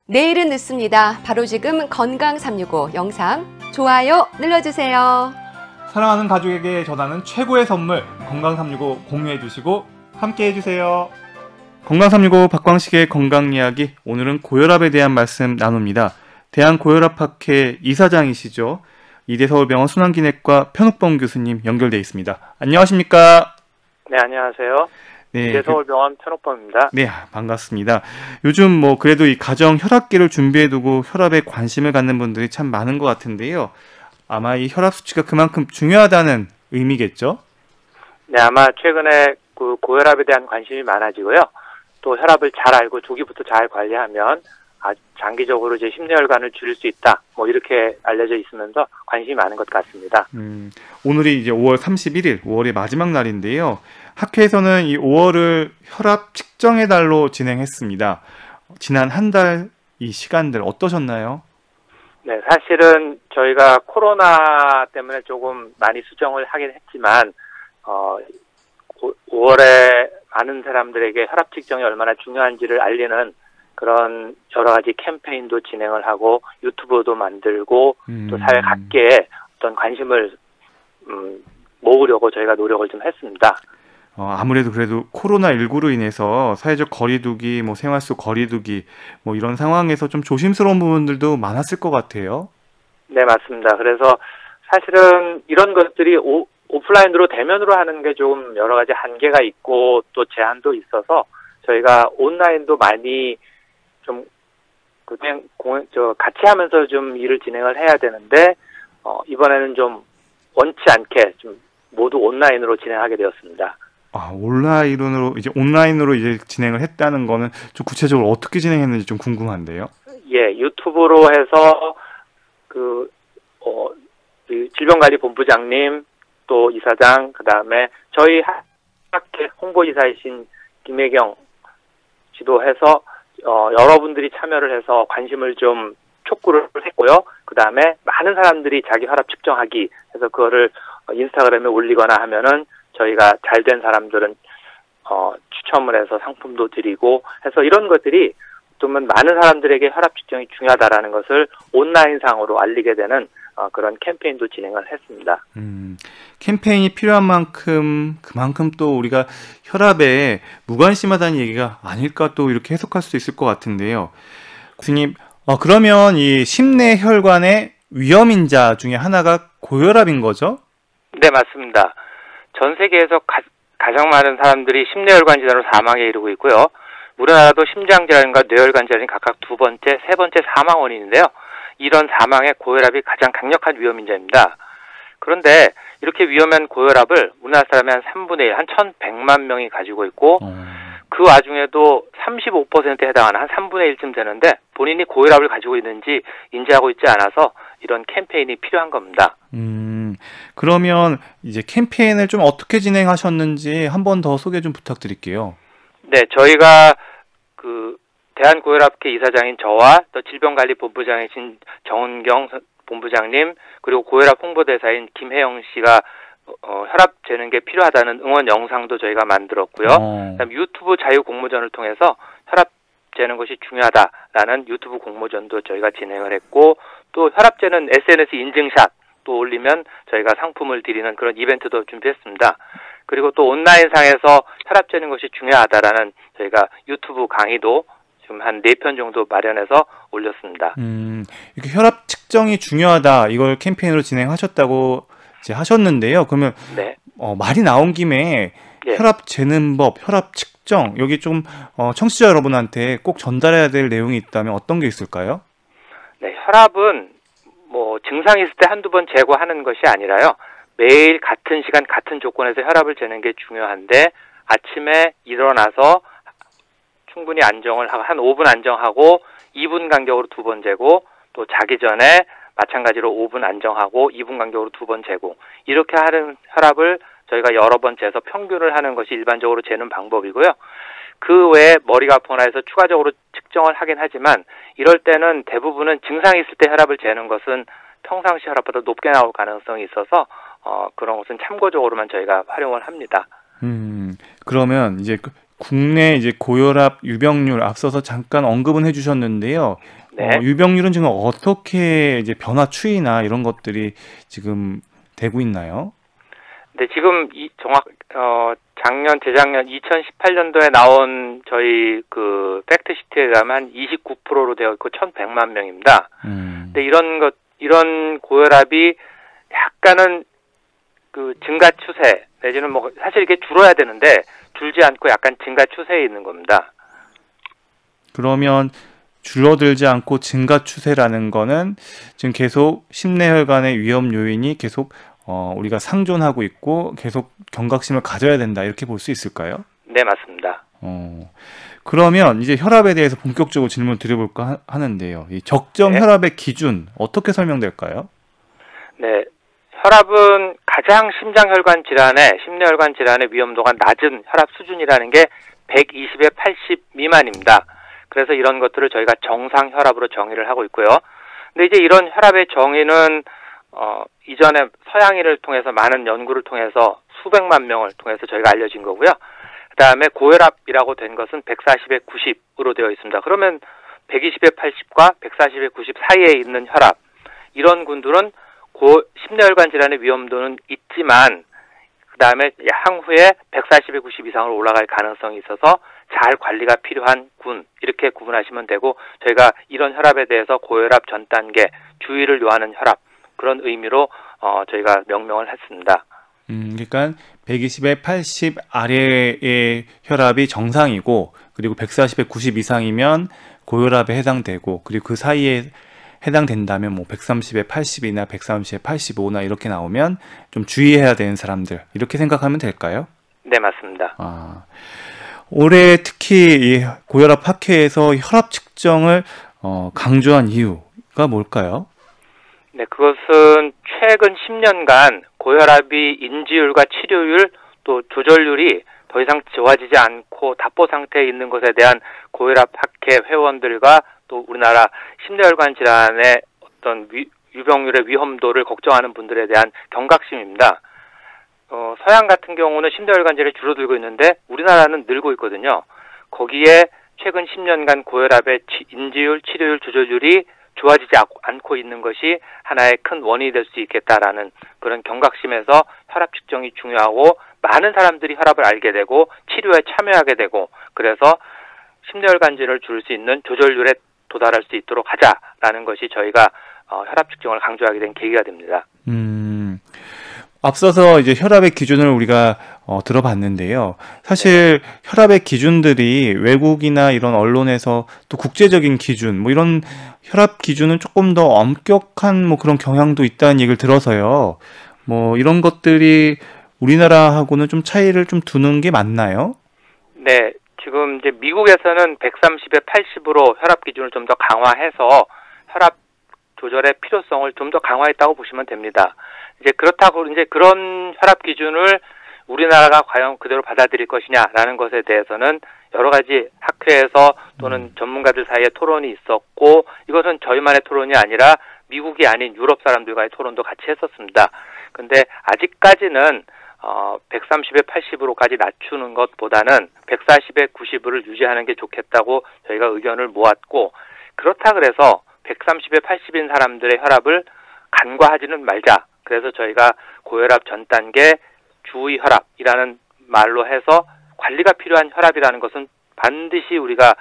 내일은 늦습니다. 바로 지금 건강 365 영상 좋아요 눌러주세요. 사랑하는 가족에게 전하는 최고의 선물 건강 365 공유해 주시고 함께 해주세요. 건강 365 박광식의 건강 이야기, 오늘은 고혈압에 대한 말씀 나눕니다. 대한고혈압학회 이사장이시죠. 이대서울병원 순환기내과 편욱범 교수님 연결돼 있습니다. 안녕하십니까? 네, 안녕하세요. 네, 이대서울병원 편욱범입니다. 네, 반갑습니다. 요즘 그래도 이 가정 혈압계를 준비해두고 혈압에 관심을 갖는 분들이 참 많은 것 같은데요. 아마 이 혈압 수치가 그만큼 중요하다는 의미겠죠? 네, 아마 최근에 고혈압에 대한 관심이 많아지고요. 또 혈압을 잘 알고 조기부터 잘 관리하면 장기적으로 이제 심뇌혈관을 줄일 수 있다. 이렇게 알려져 있으면서 관심이 많은 것 같습니다. 오늘이 이제 5월 31일, 5월의 마지막 날인데요. 학회에서는 이 5월을 혈압 측정의 달로 진행했습니다. 지난 한 달 이 시간들 어떠셨나요? 네, 사실은 저희가 코로나 때문에 조금 많이 수정을 하긴 했지만 5월에 많은 사람들에게 혈압 측정이 얼마나 중요한지를 알리는 그런 여러 가지 캠페인도 진행을 하고 유튜브도 만들고 또 사회 각계에 어떤 관심을 모으려고 저희가 노력을 좀 했습니다. 아무래도 그래도 코로나19로 인해서 사회적 거리두기, 생활 속 거리두기, 이런 상황에서 좀 조심스러운 부분들도 많았을 것 같아요. 네, 맞습니다. 그래서 사실은 이런 것들이 오프라인으로 대면으로 하는 게 좀 여러 가지 한계가 있고 또 제한도 있어서 저희가 온라인도 많이 좀 그냥 같이 하면서 좀 일을 진행을 해야 되는데 이번에는 좀 원치 않게 좀 모두 온라인으로 진행하게 되었습니다. 온라인으로 이제 진행을 했다는 거는 좀 구체적으로 어떻게 진행했는지 좀 궁금한데요. 예, 유튜브로 해서 질병관리본부장님 또 이사장, 그다음에 저희 학회 홍보이사이신 김혜경 지도해서 여러분들이 참여를 해서 관심을 좀 촉구를 했고요. 그다음에 많은 사람들이 자기 혈압 측정하기 해서 그거를 인스타그램에 올리거나 하면은 저희가 잘된 사람들은 추첨을 해서 상품도 드리고 해서 이런 것들이 좀 많은 사람들에게 혈압 측정이 중요하다라는 것을 온라인상으로 알리게 되는 그런 캠페인도 진행을 했습니다. 캠페인이 필요한 그만큼 또 우리가 혈압에 무관심하다는 얘기가 아닐까 또 이렇게 해석할 수 있을 것 같은데요. 교수님, 그러면 이 심뇌혈관의 위험인자 중에 하나가 고혈압인 거죠? 네, 맞습니다. 전 세계에서 가장 많은 사람들이 심뇌혈관 질환으로 사망에 이르고 있고요. 우리나라도 심장질환과 뇌혈관 질환이 각각 두 번째, 세 번째 사망 원인인데요. 이런 사망에 고혈압이 가장 강력한 위험인자입니다. 그런데 이렇게 위험한 고혈압을 우리나라 사람의 한 3분의 1, 한 1,100만 명이 가지고 있고 그 와중에도 35%에 해당하는 한 3분의 1쯤 되는데 본인이 고혈압을 가지고 있는지 인지하고 있지 않아서 이런 캠페인이 필요한 겁니다. 그러면 이제 캠페인을 좀 어떻게 진행하셨는지 한 번 더 소개 좀 부탁드릴게요. 네, 저희가 대한고혈압회 이사장인 저와 또 질병관리본부장이신 정은경 본부장님 그리고 고혈압 홍보대사인 김혜영 씨가 혈압 재는 게 필요하다는 응원 영상도 저희가 만들었고요. 그다음 유튜브 자유 공모전을 통해서 혈압 재는 것이 중요하다라는 유튜브 공모전도 저희가 진행을 했고 또 혈압 재는 SNS 인증샷 또 올리면 저희가 상품을 드리는 그런 이벤트도 준비했습니다. 그리고 또 온라인상에서 혈압 재는 것이 중요하다라는 저희가 유튜브 강의도 지금 한 4편 정도 마련해서 올렸습니다. 이렇게 혈압 측정이 중요하다 이걸 캠페인으로 진행하셨다고 이제 하셨는데요. 그러면 네. 말이 나온 김에 혈압 재는 법, 혈압 측정 여기 좀 청취자 여러분한테 꼭 전달해야 될 내용이 있다면 어떤 게 있을까요? 네, 혈압은 증상이 있을 때 한두 번 재고하는 것이 아니라요. 매일 같은 시간 같은 조건에서 혈압을 재는 게 중요한데 아침에 일어나서 충분히 안정을 하고 한 5분 안정하고 2분 간격으로 2번 재고 또 자기 전에 마찬가지로 5분 안정하고 2분 간격으로 2번 재고 이렇게 하는 혈압을 저희가 여러 번 재서 평균을 하는 것이 일반적으로 재는 방법이고요. 그 외에 머리가 아프거나 해서 추가적으로 측정을 하긴 하지만 이럴 때는 대부분은 증상이 있을 때 혈압을 재는 것은 평상시 혈압보다 높게 나올 가능성이 있어서 그런 것은 참고적으로만 저희가 활용을 합니다. 그러면 이제 국내 이제 고혈압 유병률 앞서서 잠깐 언급은 해주셨는데요. 네. 유병률은 지금 어떻게 이제 변화 추이나 이런 것들이 지금 되고 있나요? 네, 지금 작년, 재작년 2018년도에 나온 저희 그 팩트시트에 의하면 한 29%로 되어 있고 1,100만 명입니다. 근데 이런 고혈압이 약간은 그 증가 추세 내지는 뭐 사실 이게 줄어야 되는데 줄지 않고 약간 증가 추세에 있는 겁니다. 그러면 줄어들지 않고 증가 추세라는 거는 지금 계속 심내혈관의 위험 요인이 계속 우리가 상존하고 있고 계속 경각심을 가져야 된다 이렇게 볼 수 있을까요? 네, 맞습니다. 그러면 이제 혈압에 대해서 본격적으로 질문 드려볼까 하는데요. 이 적정 네. 혈압의 기준 어떻게 설명될까요? 네, 혈압은 가장 심장혈관 질환의 심내혈관 질환의 위험도가 낮은 혈압 수준이라는 게 120에 80 미만입니다. 그래서 이런 것들을 저희가 정상 혈압으로 정의를 하고 있고요. 근데 이제 이런 혈압의 정의는 이전에 서양인을 통해서 많은 연구를 통해서 수백만 명을 통해서 저희가 알려진 거고요. 그다음에 고혈압이라고 된 것은 140에 90으로 되어 있습니다. 그러면 120에 80과 140에 90 사이에 있는 혈압, 이런 군들은 심내혈관 질환의 위험도는 있지만 그다음에 향후에 140에 90 이상으로 올라갈 가능성이 있어서 잘 관리가 필요한 군, 이렇게 구분하시면 되고, 저희가 이런 혈압에 대해서 고혈압 전 단계, 주의를 요하는 혈압, 그런 의미로 저희가 명명을 했습니다. 그러니까 120에 80 아래의 혈압이 정상이고, 그리고 140에 90 이상이면 고혈압에 해당되고, 그리고 그 사이에 해당된다면 뭐 130에 80이나 130에 85나 이렇게 나오면 좀 주의해야 되는 사람들, 이렇게 생각하면 될까요? 네, 맞습니다. 올해 특히 이 고혈압 학회에서 혈압 측정을 강조한 이유가 뭘까요? 네, 그것은 최근 10년간 고혈압이 인지율과 치료율 또 조절률이 더 이상 좋아지지 않고 답보 상태에 있는 것에 대한 고혈압 학회 회원들과 또 우리나라 심내혈관 질환의 어떤 유병률의 위험도를 걱정하는 분들에 대한 경각심입니다. 서양 같은 경우는 심내혈관 질환이 줄어들고 있는데 우리나라는 늘고 있거든요. 거기에 최근 10년간 고혈압의 인지율, 치료율, 조절률이 좋아지지 않고 있는 것이 하나의 큰 원인이 될 수 있겠다라는 그런 경각심에서 혈압 측정이 중요하고, 많은 사람들이 혈압을 알게 되고 치료에 참여하게 되고, 그래서 심내혈관 질환을 줄일 수 있는 조절률에 도달할 수 있도록 하자라는 것이 저희가 혈압 측정을 강조하게 된 계기가 됩니다. 앞서서 이제 혈압의 기준을 우리가 들어봤는데요. 사실 혈압의 기준들이 외국이나 이런 언론에서 또 국제적인 기준, 뭐 이런 혈압 기준은 조금 더 엄격한 뭐 그런 경향도 있다는 얘기를 들어서요. 뭐 이런 것들이 우리나라하고는 좀 차이를 좀 두는 게 맞나요? 네, 지금 이제 미국에서는 130에 80으로 혈압 기준을 좀 더 강화해서 혈압 조절의 필요성을 좀 더 강화했다고 보시면 됩니다. 이제 그렇다고 이제 그런 혈압 기준을 우리나라가 과연 그대로 받아들일 것이냐라는 것에 대해서는 여러 가지 학회에서 또는 전문가들 사이에 토론이 있었고, 이것은 저희만의 토론이 아니라 미국이 아닌 유럽 사람들과의 토론도 같이 했었습니다. 근데 아직까지는 130에 80으로까지 낮추는 것보다는 140에 90을 유지하는 게 좋겠다고 저희가 의견을 모았고, 그렇다 그래서 130에 80인 사람들의 혈압을 간과하지는 말자. 그래서 저희가 고혈압 전 단계 주의 혈압이라는 말로 해서 관리가 필요한 혈압이라는 것은 반드시 우리가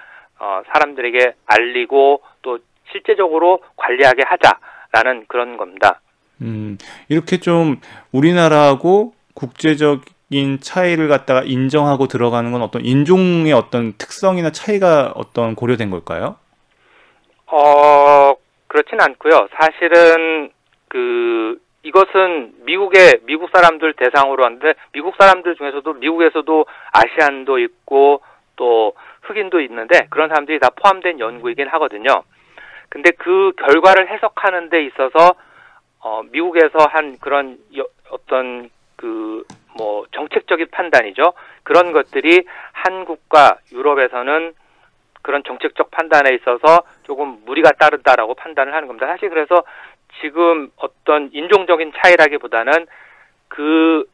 사람들에게 알리고 또 실제적으로 관리하게 하자라는 그런 겁니다. 이렇게 좀 우리나라하고 국제적인 차이를 갖다가 인정하고 들어가는 건 어떤 인종의 어떤 특성이나 차이가 어떤 고려된 걸까요? 그렇진 않고요. 사실은 이것은 미국 사람들 대상으로 하는데, 미국 사람들 중에서도 미국에서도 아시안도 있고 또 흑인도 있는데 그런 사람들이 다 포함된 연구이긴 하거든요. 근데 그 결과를 해석하는 데 있어서 미국에서 한 그런 어떤 정책적인 판단이죠. 그런 것들이 한국과 유럽에서는 그런 정책적 판단에 있어서 조금 무리가 따른다라고 판단을 하는 겁니다. 사실 그래서 지금 어떤 인종적인 차이라기보다는 그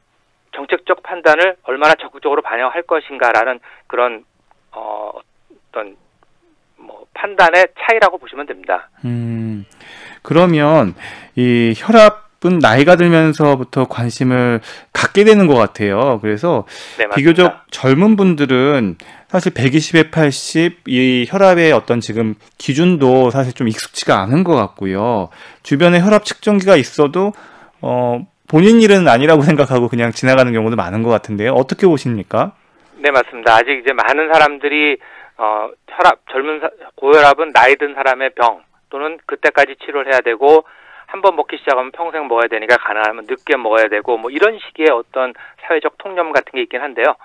정책적 판단을 얼마나 적극적으로 반영할 것인가라는 그런 어떤 뭐 판단의 차이라고 보시면 됩니다. 그러면 이 혈압은 나이가 들면서부터 관심을 갖게 되는 것 같아요. 그래서 네, 맞습니다. 비교적 젊은 분들은 사실 120에 80, 이 혈압의 어떤 지금 기준도 사실 좀 익숙치가 않은 것 같고요. 주변에 혈압 측정기가 있어도 본인 일은 아니라고 생각하고 그냥 지나가는 경우도 많은 것 같은데요. 어떻게 보십니까? 네, 맞습니다. 아직 이제 많은 사람들이 고혈압은 나이 든 사람의 병 또는 그때까지 치료를 해야 되고 한번 먹기 시작하면 평생 먹어야 되니까 가능하면 늦게 먹어야 되고 뭐 이런 식의 어떤 사회적 통념 같은 게 있긴 한데요.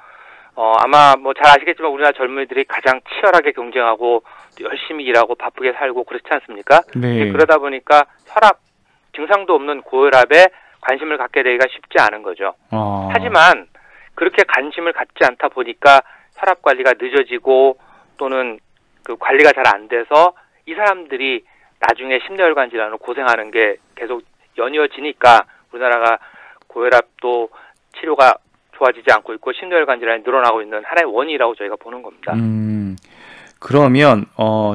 아마 뭐 잘 아시겠지만 우리나라 젊은이들이 가장 치열하게 경쟁하고 열심히 일하고 바쁘게 살고 그렇지 않습니까? 네. 그러다 보니까 혈압 증상도 없는 고혈압에 관심을 갖게 되기가 쉽지 않은 거죠. 하지만 그렇게 관심을 갖지 않다 보니까 혈압 관리가 늦어지고 또는 그 관리가 잘 안 돼서 이 사람들이 나중에 심뇌혈관 질환으로 고생하는 게 계속 연이어지니까 우리나라가 고혈압도 치료가 좋아지지 않고 있고 심뇌혈관 질환이 늘어나고 있는 하나의 원인이라고 저희가 보는 겁니다. 그러면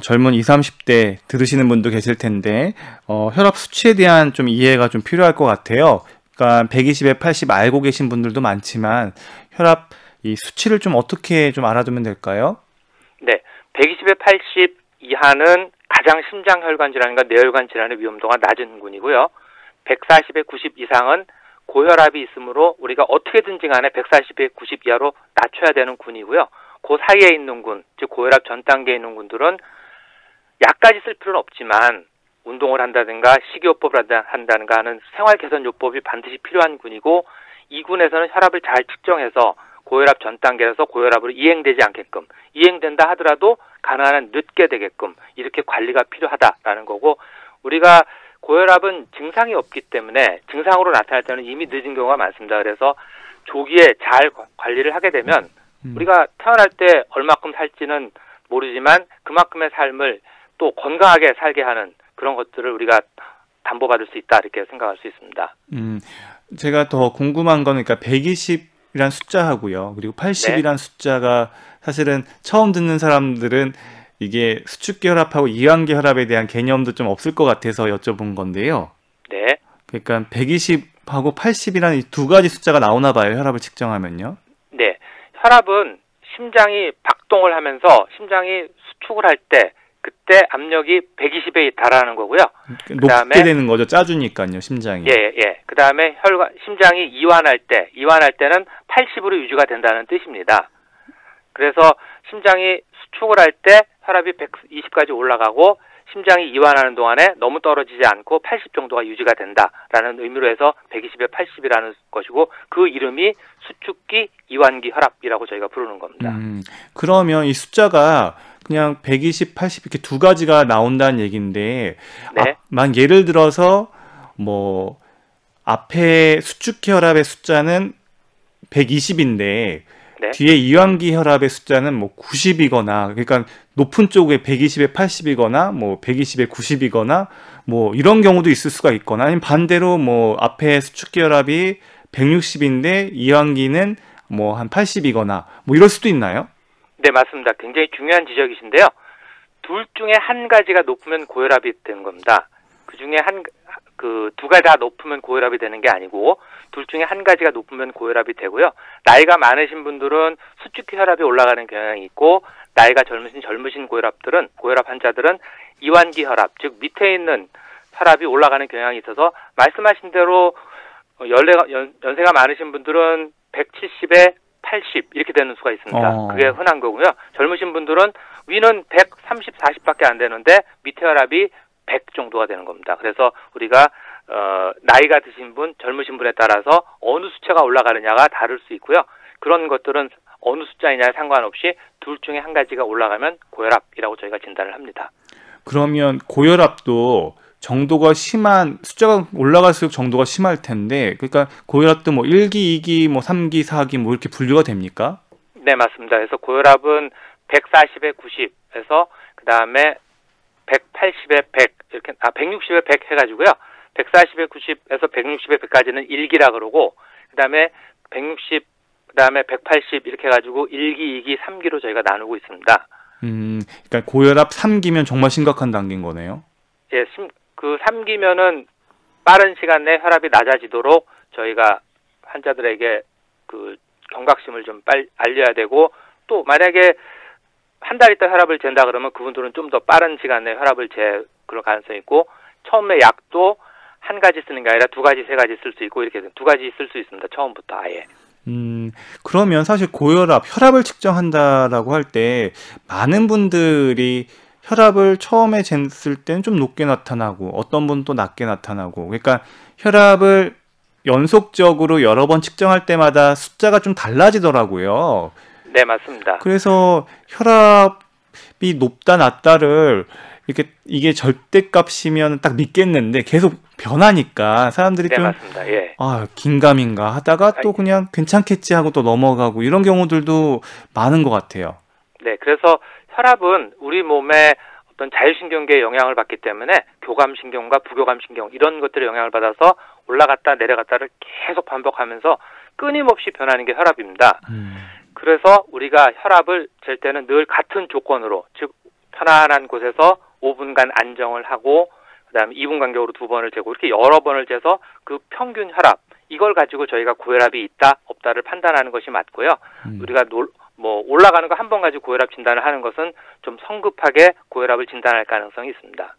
젊은 20, 30대 들으시는 분도 계실 텐데 혈압 수치에 대한 좀 이해가 좀 필요할 것 같아요. 그러니까 120에 80 알고 계신 분들도 많지만 혈압 이 수치를 좀 어떻게 좀 알아두면 될까요? 네, 120에 80 이하는 가장 심장혈관 질환과 뇌혈관 질환의 위험도가 낮은 군이고요. 140에 90 이상은 고혈압이 있으므로 우리가 어떻게든지 간에 140에 90 이하로 낮춰야 되는 군이고요. 그 사이에 있는 군, 즉 고혈압 전 단계에 있는 군들은 약까지 쓸 필요는 없지만 운동을 한다든가 식이요법을 한다든가 하는 생활 개선 요법이 반드시 필요한 군이고 이 군에서는 혈압을 잘 측정해서 고혈압 전 단계에서 고혈압으로 이행되지 않게끔 이행된다 하더라도 가능한 한 늦게 되게끔 이렇게 관리가 필요하다라는 거고 우리가 고혈압은 증상이 없기 때문에 증상으로 나타날 때는 이미 늦은 경우가 많습니다. 그래서 조기에 잘 관리를 하게 되면 우리가 태어날 때 얼마큼 살지는 모르지만 그만큼의 삶을 또 건강하게 살게 하는 그런 것들을 우리가 담보받을 수 있다 이렇게 생각할 수 있습니다. 제가 더 궁금한 거는 그러니까 120이란 숫자하고요. 그리고 80이란 숫자가 사실은 처음 듣는 사람들은 이게 수축기 혈압하고 이완기 혈압에 대한 개념도 좀 없을 것 같아서 여쭤본 건데요. 네. 그러니까 120하고 80이라는 이 두 가지 숫자가 나오나 봐요. 혈압을 측정하면요. 네. 혈압은 심장이 박동을 하면서 심장이 수축을 할 때 그때 압력이 120에 달하는 거고요. 높게 되는 거죠. 짜주니까요, 심장이. 예. 그다음에 심장이 이완할 때는 80으로 유지가 된다는 뜻입니다. 그래서 심장이 수축을 할 때 혈압이 120까지 올라가고 심장이 이완하는 동안에 너무 떨어지지 않고 80 정도가 유지가 된다라는 의미로 해서 120에 80이라는 것이고 그 이름이 수축기 이완기 혈압이라고 저희가 부르는 겁니다. 그러면 이 숫자가 그냥 120, 80 이렇게 두 가지가 나온다는 얘기인데 네. 만 예를 들어서 뭐 앞에 수축기 혈압의 숫자는 120인데 네. 뒤에 이완기 혈압의 숫자는 뭐 90이거나 그러니까 높은 쪽에 120에 80이거나 뭐 120에 90이거나 뭐 이런 경우도 있을 수가 있거나 아니면 반대로 뭐 앞에 수축기 혈압이 160인데 이완기는 뭐 한 80이거나 뭐 이럴 수도 있나요? 네, 맞습니다. 굉장히 중요한 지적이신데요. 둘 중에 한 가지가 높으면 고혈압이 되는 겁니다. 그 중에 두 가지 다 높으면 고혈압이 되는 게 아니고 둘 중에 한 가지가 높으면 고혈압이 되고요. 나이가 많으신 분들은 수축기 혈압이 올라가는 경향이 있고 나이가 젊으신 고혈압 환자들은 이완기 혈압, 즉 밑에 있는 혈압이 올라가는 경향이 있어서 말씀하신 대로 연세가 많으신 분들은 170에 80 이렇게 되는 수가 있습니다. 그게 흔한 거고요. 젊으신 분들은 위는 130, 40밖에 안 되는데 밑에 혈압이 100 정도가 되는 겁니다. 그래서 우리가 나이가 드신 분, 젊으신 분에 따라서 어느 수치가 올라가느냐가 다를 수 있고요. 그런 것들은 어느 숫자이냐에 상관없이 둘 중에 한 가지가 올라가면 고혈압이라고 저희가 진단을 합니다. 그러면 고혈압도 정도가 심한 숫자가 올라갈수록 정도가 심할 텐데 그러니까 고혈압도 뭐 1기, 2기, 뭐 3기, 4기 뭐 이렇게 분류가 됩니까? 네, 맞습니다. 그래서 고혈압은 140에 90에서 그다음에 180에 100 이렇게 160에 100 해가지고요. 140에 90에서 160에 100까지는 1기라 그러고 그다음에 160 그다음에 180 이렇게 해가지고 1기, 2기, 3기로 저희가 나누고 있습니다. 그러니까 고혈압 3기면 정말 심각한 단계인 거네요. 예, 그 3기면은 빠른 시간 내에 혈압이 낮아지도록 저희가 환자들에게 그 경각심을 좀 빨리 알려야 되고, 또 만약에 한 달 있다 혈압을 잰다 그러면 그분들은 좀 더 빠른 시간 내에 혈압을 재 그럴 가능성이 있고, 처음에 약도 한 가지 쓰는 게 아니라 두 가지, 세 가지 쓸 수 있고, 이렇게 두 가지 쓸 수 있습니다. 처음부터 아예. 그러면 사실 고혈압, 혈압을 측정한다라고 할 때 많은 분들이 혈압을 처음에 쟀을 때는 좀 높게 나타나고 어떤 분은 또 낮게 나타나고, 그러니까 혈압을 연속적으로 여러 번 측정할 때마다 숫자가 좀 달라지더라고요. 네, 맞습니다. 그래서 혈압이 높다 낮다를 이렇게 이게 절대값이면 딱 믿겠는데 계속 변하니까 사람들이 네, 좀 맞습니다. 예. 긴가민가 하다가 또 그냥 괜찮겠지 하고 또 넘어가고 이런 경우들도 많은 것 같아요. 네, 그래서 혈압은 우리 몸의 어떤 자율신경계에 영향을 받기 때문에 교감신경과 부교감신경 이런 것들의 영향을 받아서 올라갔다 내려갔다를 계속 반복하면서 끊임없이 변하는 게 혈압입니다. 그래서 우리가 혈압을 잴 때는 늘 같은 조건으로, 즉 편안한 곳에서 5분간 안정을 하고 그다음에 2분 간격으로 2번을 재고 이렇게 여러 번을 재서 그 평균 혈압, 이걸 가지고 저희가 고혈압이 있다 없다를 판단하는 것이 맞고요. 우리가 올라가는 거 한 번 가지고 고혈압 진단을 하는 것은 좀 성급하게 고혈압을 진단할 가능성이 있습니다.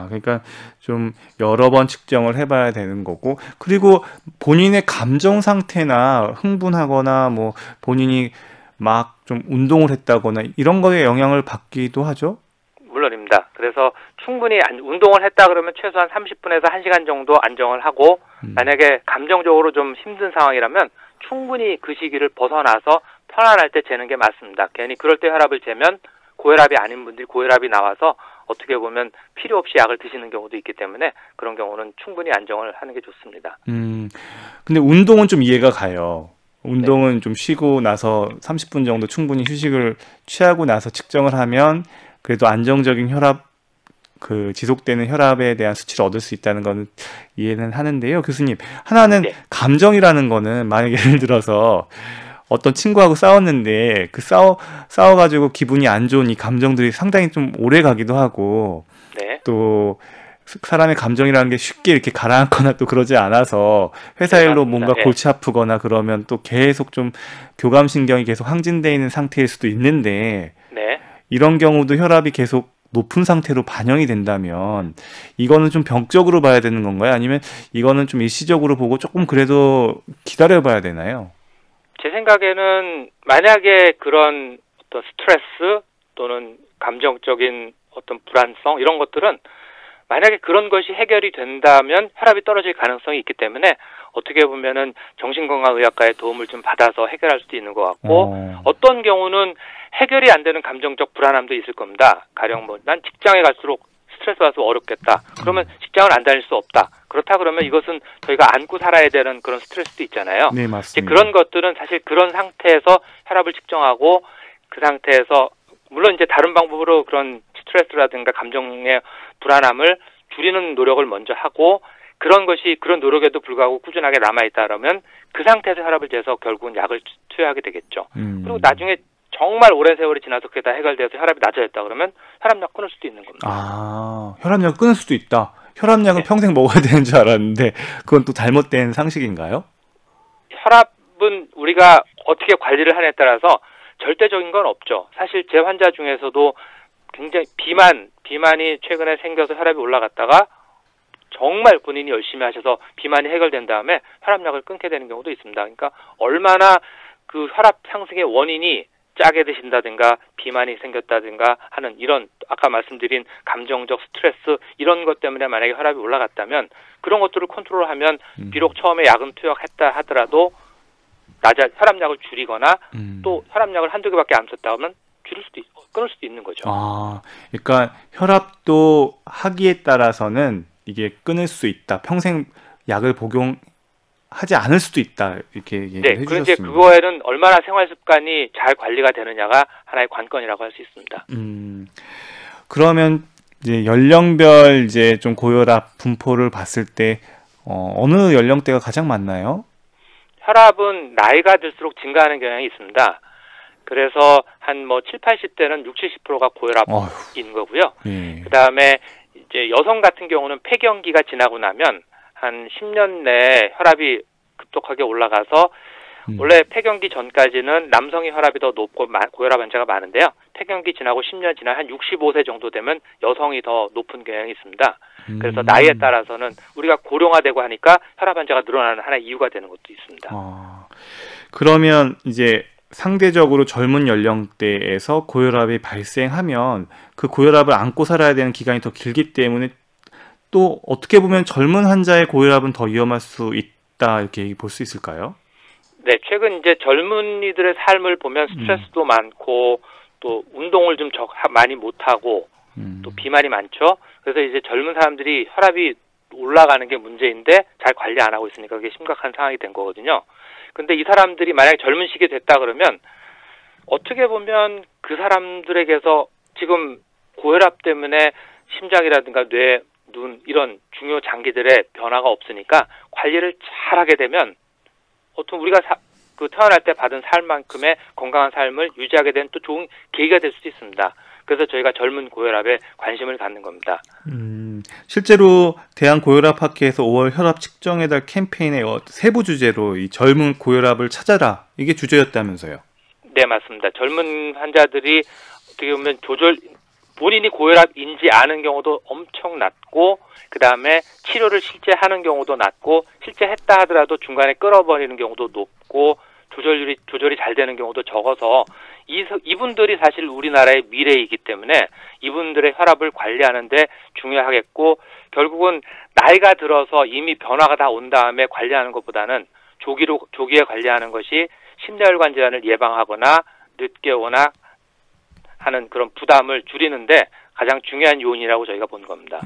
그러니까 좀 여러 번 측정을 해봐야 되는 거고, 그리고 본인의 감정 상태나 흥분하거나 뭐 본인이 막 좀 운동을 했다거나 이런 거에 영향을 받기도 하죠? 물론입니다. 그래서 충분히 운동을 했다 그러면 최소한 30분에서 1시간 정도 안정을 하고, 만약에 감정적으로 좀 힘든 상황이라면 충분히 그 시기를 벗어나서 편안할 때 재는 게 맞습니다. 괜히 그럴 때 혈압을 재면 고혈압이 아닌 분들이 고혈압이 나와서 어떻게 보면 필요 없이 약을 드시는 경우도 있기 때문에 그런 경우는 충분히 안정을 하는 게 좋습니다. 근데 운동은 좀 이해가 가요. 운동은 좀 쉬고 나서 30분 정도 충분히 휴식을 취하고 나서 측정을 하면 그래도 안정적인 혈압, 그 지속되는 혈압에 대한 수치를 얻을 수 있다는 건 이해는 하는데요. 교수님, 하나는 감정이라는 거는 만약에 예를 들어서 어떤 친구하고 싸웠는데 그 싸워가지고 기분이 안 좋은 이 감정들이 상당히 좀 오래 가기도 하고, 또 사람의 감정이라는 게 쉽게 이렇게 가라앉거나 또 그러지 않아서 회사 일로 뭔가 골치 아프거나 그러면 또 계속 좀 교감신경이 계속 항진되어 있는 상태일 수도 있는데, 이런 경우도 혈압이 계속 높은 상태로 반영이 된다면 이거는 좀 병적으로 봐야 되는 건가요? 아니면 이거는 좀 일시적으로 보고 조금 그래도 기다려 봐야 되나요? 제 생각에는 만약에 그런 어떤 스트레스 또는 감정적인 어떤 불안성 이런 것들은 만약에 그런 것이 해결이 된다면 혈압이 떨어질 가능성이 있기 때문에 어떻게 보면은 정신건강의학과의 도움을 좀 받아서 해결할 수도 있는 것 같고, 어떤 경우는 해결이 안 되는 감정적 불안함도 있을 겁니다. 가령 난 직장에 갈수록 스트레스 받아서 어렵겠다. 그러면 직장을 안 다닐 수 없다. 그렇다 그러면 이것은 저희가 안고 살아야 되는 그런 스트레스도 있잖아요. 네, 맞습니다. 그런 것들은 사실 그런 상태에서 혈압을 측정하고 그 상태에서 물론 이제 다른 방법으로 그런 스트레스라든가 감정의 불안함을 줄이는 노력을 먼저 하고, 그런 노력에도 불구하고 꾸준하게 남아있다 그러면 그 상태에서 혈압을 재서 결국은 약을 투여하게 되겠죠. 그리고 나중에 정말 오랜 세월이 지나서 그게 다 해결돼서 혈압이 낮아졌다 그러면 혈압약 끊을 수도 있는 겁니다. 혈압약 끊을 수도 있다. 혈압약은 평생 먹어야 되는 줄 알았는데 그건 또 잘못된 상식인가요? 혈압은 우리가 어떻게 관리를 하냐에 따라서 절대적인 건 없죠. 사실 제 환자 중에서도 굉장히 비만이 최근에 생겨서 혈압이 올라갔다가 정말 본인이 열심히 하셔서 비만이 해결된 다음에 혈압약을 끊게 되는 경우도 있습니다. 그러니까 얼마나 그 혈압 상승의 원인이 짜게 드신다든가 비만이 생겼다든가 하는 이런 아까 말씀드린 감정적 스트레스 이런 것 때문에 만약에 혈압이 올라갔다면 그런 것들을 컨트롤하면 비록 처음에 약은 투약했다 하더라도 혈압약을 줄이거나 또 혈압약을 한두 개밖에 안 썼다 하면 끊을 수도 있는 거죠. 그러니까 혈압도 하기에 따라서는 이게 끊을 수 있다. 평생 약을 복용하지 않을 수도 있다. 이렇게 얘기를 해주셨습니다. 이제 그거에는 얼마나 생활 습관이 잘 관리가 되느냐가 하나의 관건이라고 할 수 있습니다. 그러면 이제 연령별 이제 좀 고혈압 분포를 봤을 때 어느 연령대가 가장 많나요? 혈압은 나이가 들수록 증가하는 경향이 있습니다. 그래서 한 뭐 7, 80대는 60, 70%가 고혈압인 거고요. 예. 그다음에 이제 여성 같은 경우는 폐경기가 지나고 나면 한 10년 내에 혈압이 급속하게 올라가서 원래 폐경기 전까지는 남성의 혈압이 더 높고 고혈압 환자가 많은데요. 폐경기 지나고 10년 지나 한 65세 정도 되면 여성이 더 높은 경향이 있습니다. 그래서 나이에 따라서는 우리가 고령화되고 하니까 혈압 환자가 늘어나는 하나의 이유가 되는 것도 있습니다. 그러면 이제 상대적으로 젊은 연령대에서 고혈압이 발생하면 그 고혈압을 안고 살아야 되는 기간이 더 길기 때문에 또 어떻게 보면 젊은 환자의 고혈압은 더 위험할 수 있다 이렇게 볼 수 있을까요? 네, 최근 이제 젊은이들의 삶을 보면 스트레스도 많고 또 운동을 좀 많이 못하고 또 비만이 많죠. 그래서 이제 젊은 사람들이 혈압이 올라가는 게 문제인데 잘 관리 안 하고 있으니까 그게 심각한 상황이 된 거거든요. 근데 이 사람들이 만약에 젊은 시기에 됐다 그러면 어떻게 보면 그 사람들에게서 지금 고혈압 때문에 심장이라든가 뇌, 눈 이런 중요 장기들의 변화가 없으니까 관리를 잘하게 되면 어떤 우리가 태어날 때 받은 삶만큼의 건강한 삶을 유지하게 된 또 좋은 계기가 될 수도 있습니다. 그래서 저희가 젊은 고혈압에 관심을 갖는 겁니다. 실제로 대한고혈압학회에서 5월 혈압 측정의 달 캠페인의 세부 주제로 이 젊은 고혈압을 찾아라 이게 주제였다면서요? 네, 맞습니다. 젊은 환자들이 어떻게 보면 본인이 고혈압인지 아는 경우도 엄청 낮고 그 다음에 치료를 실제 하는 경우도 낮고 실제 했다 하더라도 중간에 끊어버리는 경우도 높고 조절이 잘 되는 경우도 적어서 이분들이 사실 우리나라의 미래이기 때문에 이분들의 혈압을 관리하는 데 중요하겠고 결국은 나이가 들어서 이미 변화가 다 온 다음에 관리하는 것보다는 조기에 관리하는 것이 심혈관 질환을 예방하거나 늦게 오나 하는 그런 부담을 줄이는데 가장 중요한 요인이라고 저희가 본 겁니다.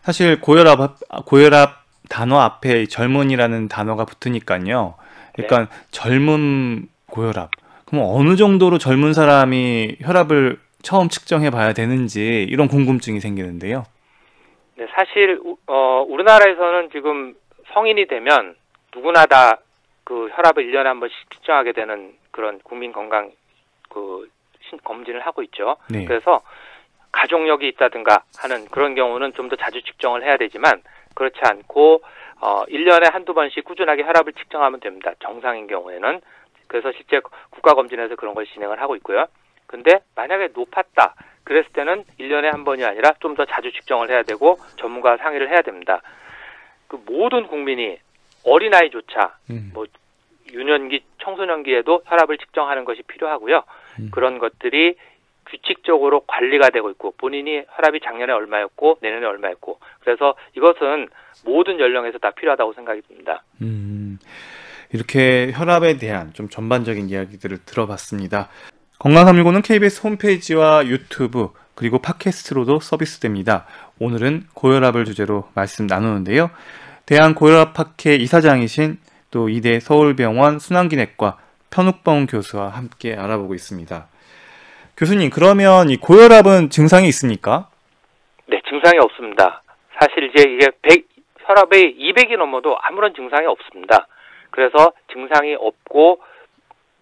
사실 고혈압 단어 앞에 젊은이라는 단어가 붙으니까요. 그러니까 네. 젊은 고혈압. 그럼 어느 정도로 젊은 사람이 혈압을 처음 측정해 봐야 되는지 이런 궁금증이 생기는데요. 네, 사실 우리나라에서는 지금 성인이 되면 누구나 다 그 혈압을 1년에 한 번씩 측정하게 되는 그런 국민 건강 검진을 하고 있죠. 네. 그래서 가족력이 있다든가 하는 그런 경우는 좀 더 자주 측정을 해야 되지만 그렇지 않고 1년에 한두 번씩 꾸준하게 혈압을 측정하면 됩니다. 정상인 경우에는. 그래서 실제 국가검진에서 그런 걸 진행을 하고 있고요. 근데 만약에 높았다. 그랬을 때는 1년에 한 번이 아니라 좀 더 자주 측정을 해야 되고 전문가와 상의를 해야 됩니다. 그 모든 국민이 어린아이조차 뭐 유년기, 청소년기에도 혈압을 측정하는 것이 필요하고요. 그런 것들이 규칙적으로 관리가 되고 있고 본인이 혈압이 작년에 얼마였고 내년에 얼마였고 그래서 이것은 모든 연령에서 다 필요하다고 생각이 듭니다. 이렇게 혈압에 대한 좀 전반적인 이야기들을 들어봤습니다. 건강365는 KBS 홈페이지와 유튜브 그리고 팟캐스트로도 서비스됩니다. 오늘은 고혈압을 주제로 말씀 나누는데요. 대한고혈압학회 이사장이신 또 이대 서울병원 순환기내과 편욱범 교수와 함께 알아보고 있습니다. 교수님, 그러면 이 고혈압은 증상이 있습니까? 네, 증상이 없습니다. 사실 이제 이게 혈압이 200이 넘어도 아무런 증상이 없습니다. 그래서 증상이 없고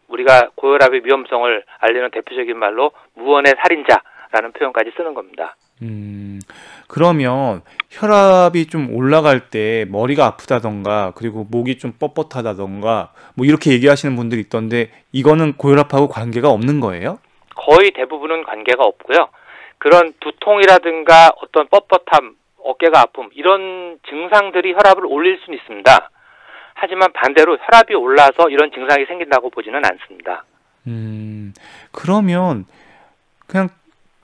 우리가 고혈압의 위험성을 알리는 대표적인 말로 무언의 살인자라는 표현까지 쓰는 겁니다. 그러면 혈압이 좀 올라갈 때 머리가 아프다던가 그리고 목이 좀 뻣뻣하다던가 뭐 이렇게 얘기하시는 분들이 있던데 이거는 고혈압하고 관계가 없는 거예요? 거의 대부분은 관계가 없고요. 그런 두통이라든가 어떤 뻣뻣함, 어깨가 아픔 이런 증상들이 혈압을 올릴 수는 있습니다. 하지만 반대로 혈압이 올라서 이런 증상이 생긴다고 보지는 않습니다. 그러면 그냥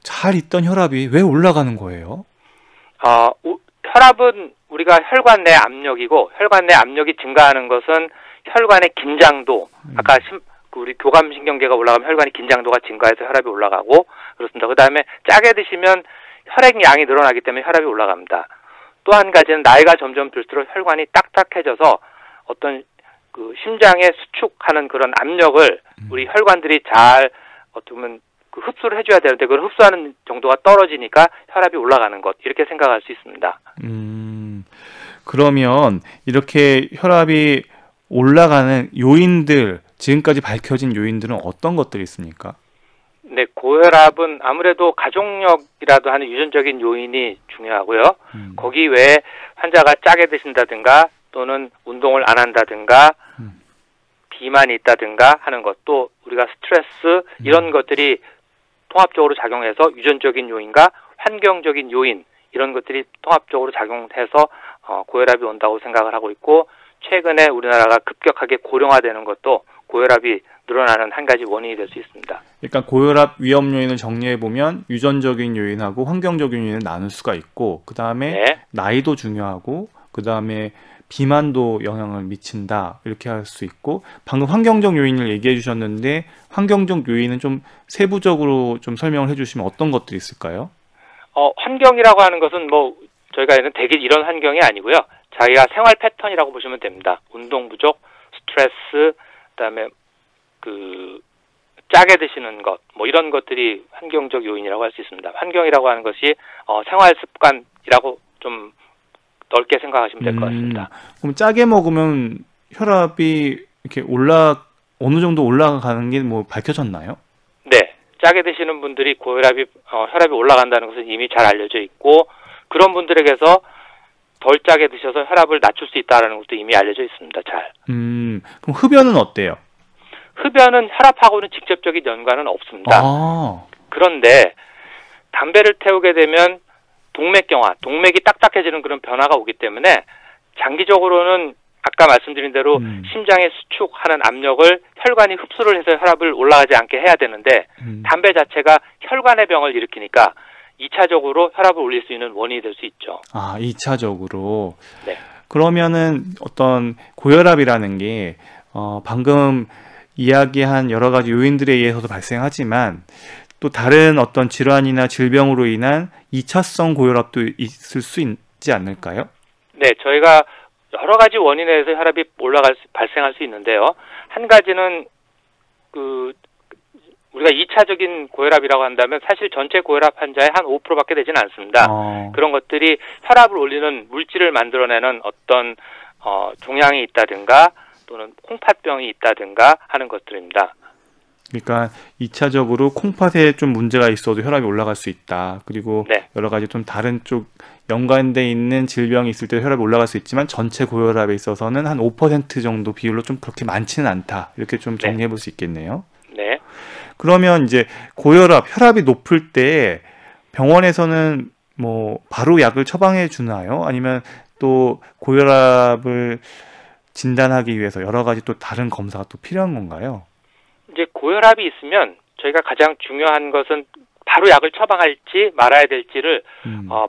잘 있던 혈압이 왜 올라가는 거예요? 혈압은 우리가 혈관 내 압력이고 혈관 내 압력이 증가하는 것은 혈관의 긴장도 아까 우리 교감신경계가 올라가면 혈관의 긴장도가 증가해서 혈압이 올라가고 그렇습니다. 그 다음에 짜게 드시면 혈액량이 늘어나기 때문에 혈압이 올라갑니다. 또 한 가지는 나이가 점점 들수록 혈관이 딱딱해져서 어떤 그 심장에 수축하는 그런 압력을 우리 혈관들이 잘 어떻게 보면 그 흡수를 해줘야 되는데 그걸 흡수하는 정도가 떨어지니까 혈압이 올라가는 것 이렇게 생각할 수 있습니다. 그러면 이렇게 혈압이 올라가는 요인들, 지금까지 밝혀진 요인들은 어떤 것들이 있습니까? 네, 고혈압은 아무래도 가족력이라도 하는 유전적인 요인이 중요하고요. 거기 외에 환자가 짜게 드신다든가 또는 운동을 안 한다든가 비만이 있다든가 하는 것도 우리가 스트레스 이런 것들이 통합적으로 작용해서 유전적인 요인과 환경적인 요인 이런 것들이 통합적으로 작용해서 고혈압이 온다고 생각을 하고 있고 최근에 우리나라가 급격하게 고령화되는 것도 고혈압이 늘어나는 한 가지 원인이 될 수 있습니다. 그러니까 고혈압 위험 요인을 정리해 보면 유전적인 요인하고 환경적인 요인을 나눌 수가 있고 그 다음에 네. 나이도 중요하고 그 다음에 비만도 영향을 미친다 이렇게 할 수 있고 방금 환경적 요인을 얘기해 주셨는데 환경적 요인은 좀 세부적으로 좀 설명을 해주시면 어떤 것들이 있을까요? 환경이라고 하는 것은 뭐 저희가 되게 이런 환경이 아니고요. 자기가 생활 패턴이라고 보시면 됩니다. 운동 부족, 스트레스, 그다음에 짜게 드시는 것, 뭐 이런 것들이 환경적 요인이라고 할 수 있습니다. 환경이라고 하는 것이 생활 습관이라고 좀 넓게 생각하시면 될 것 같습니다. 그럼 짜게 먹으면 혈압이 이렇게 어느 정도 올라가는 게 뭐 밝혀졌나요? 네, 짜게 드시는 분들이 혈압이 올라간다는 것은 이미 잘 알려져 있고 그런 분들에게서 덜 짜게 드셔서 혈압을 낮출 수 있다는 것도 이미 알려져 있습니다. 잘. 그럼 흡연은 어때요? 흡연은 혈압하고는 직접적인 연관은 없습니다. 그런데 담배를 태우게 되면 동맥이 딱딱해지는 그런 변화가 오기 때문에 장기적으로는 아까 말씀드린 대로 심장에 수축하는 압력을 혈관이 흡수를 해서 혈압을 올라가지 않게 해야 되는데 담배 자체가 혈관의 병을 일으키니까 2차적으로 혈압을 올릴 수 있는 원인이 될 수 있죠. 2차적으로. 네. 그러면은 어떤 고혈압이라는 게 방금 이야기한 여러 가지 요인들에 의해서도 발생하지만 또 다른 어떤 질환이나 질병으로 인한 2차성 고혈압도 있을 수 있지 않을까요? 네, 저희가 여러 가지 원인에 의해서 혈압이 발생할 수 있는데요. 한 가지는 우리가 2차적인 고혈압이라고 한다면 사실 전체 고혈압 환자의 한 5%밖에 되지는 않습니다. 그런 것들이 혈압을 올리는 물질을 만들어내는 어떤 종양이 있다든가 또는 콩팥병이 있다든가 하는 것들입니다. 그러니까 2차적으로 콩팥에 좀 문제가 있어도 혈압이 올라갈 수 있다. 그리고 네. 여러 가지 좀 다른 쪽 연관돼 있는 질병이 있을 때 혈압이 올라갈 수 있지만 전체 고혈압에 있어서는 한 5% 정도 비율로 좀 그렇게 많지는 않다. 이렇게 좀 정리해 볼 수 있겠네요. 네. 그러면 이제 혈압이 높을 때 병원에서는 뭐 바로 약을 처방해 주나요? 아니면 또 고혈압을 진단하기 위해서 여러 가지 또 다른 검사가 또 필요한 건가요? 이제 고혈압이 있으면 저희가 가장 중요한 것은 바로 약을 처방할지 말아야 될지를